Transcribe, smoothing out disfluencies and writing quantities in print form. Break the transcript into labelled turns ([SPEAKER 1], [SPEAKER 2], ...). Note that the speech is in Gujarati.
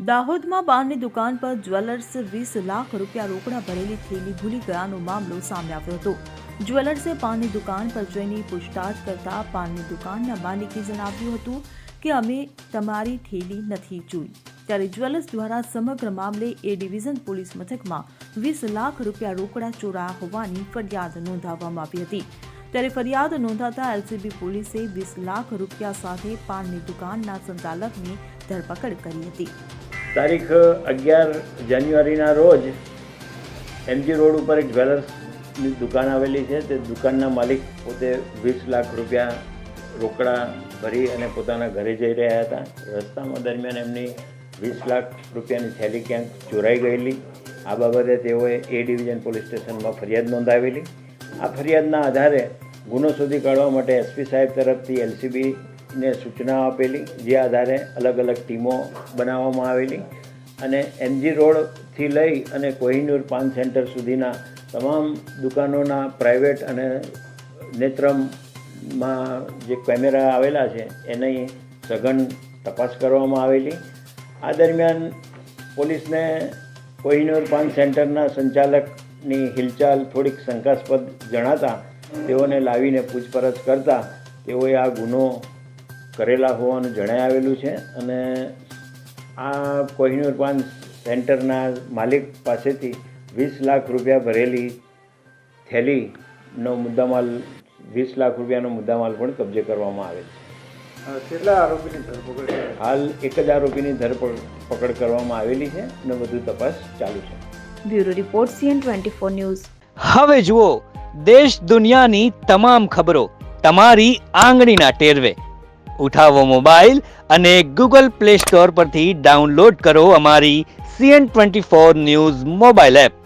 [SPEAKER 1] દાહોદમાં પાનની દુકાન પર જ્વેલર્સ 20 લાખ રૂપિયા રોકડા ભરેલી થેલી ભૂલી ગયાનો મામલો સામે આવ્યો હતો। જ્વેલર્સે પાનની દુકાન પર જઈને પૂછતાછ કરતા પાનની દુકાનના માલિકે જણાવ્યું હતું કે અમે તમારી થેલી નથી જોઈ। ત્યારે જ્વેલર્સ દ્વારા સમગ્ર મામલે એ ડિવિઝન પોલીસ મથકમાં 20 લાખ રૂપિયા રોકડા ચોરાયા હોવાની ફરિયાદ નોંધાવવામાં આવી હતી। ત્યારે ફરિયાદ નોંધાતા એલસીબી પોલીસે 20 લાખ રૂપિયા સાથે પાનની દુકાનના સંચાલકની ધરપકડ કરી હતી।
[SPEAKER 2] તારીખ 11 જાન્યુઆરીના રોજ એમજી રોડ ઉપર એક જ્વેલર્સની દુકાન આવેલી છે। તે દુકાનના માલિક પોતે 20 લાખ રૂપિયા રોકડા ભરી અને પોતાના ઘરે જઈ રહ્યા હતા। રસ્તામાં દરમિયાન એમની 20 લાખ રૂપિયાની થેલી ક્યાંક ચોરાઈ ગયેલી। આ બાબતે તેઓએ એ ડિવિઝન પોલીસ સ્ટેશનમાં ફરિયાદ નોંધાવેલી। આ ફરિયાદના આધારે ગુનો શોધી કાઢવા માટે એસપી સાહેબ તરફથી એલસીબીને સૂચના આપેલી, જે આધારે અલગ અલગ ટીમો બનાવવામાં આવેલી અને એમજી રોડથી લઈ અને કોહિનૂર પાન સેન્ટર સુધીના તમામ દુકાનોના પ્રાઇવેટ અને નેત્રમમાં જે કેમેરા આવેલા છે એની સઘન તપાસ કરવામાં આવેલી। આ દરમિયાન પોલીસને કોહિનૂર પાન સેન્ટરના સંચાલકની હિલચાલ થોડીક શંકાસ્પદ જણાતા તેઓને લાવીને પૂછપરછ કરતાં તેઓએ આ ગુનો કરેલા હોવાનું જણાઈ આવેલું છે અને આ કોહિનૂર પાન સેન્ટરના માલિક પાસેથી 20 લાખ રૂપિયા ભરેલી થેલીનો મુદ્દામાલ 20 લાખ રૂપિયાનો મુદ્દામાલ પણ કબજે કરવામાં આવેલ છે।
[SPEAKER 3] કેટલા આરોપીની ધરપકડ?
[SPEAKER 2] હાલ એક જ આરોપીની ધરપકડ કરવામાં આવેલી છે અને વધુ તપાસ ચાલુ છે।
[SPEAKER 1] Bureau report CN24 news.
[SPEAKER 4] હવે જુઓ દેશ દુનિયાની તમામ ખબરો તમારી આંગળીના ટેરવે। ઉઠાવો મોબાઈલ અને Google Play Store પરથી ડાઉનલોડ કરો અમારી CN24 ન્યૂઝ મોબાઈલ એપ।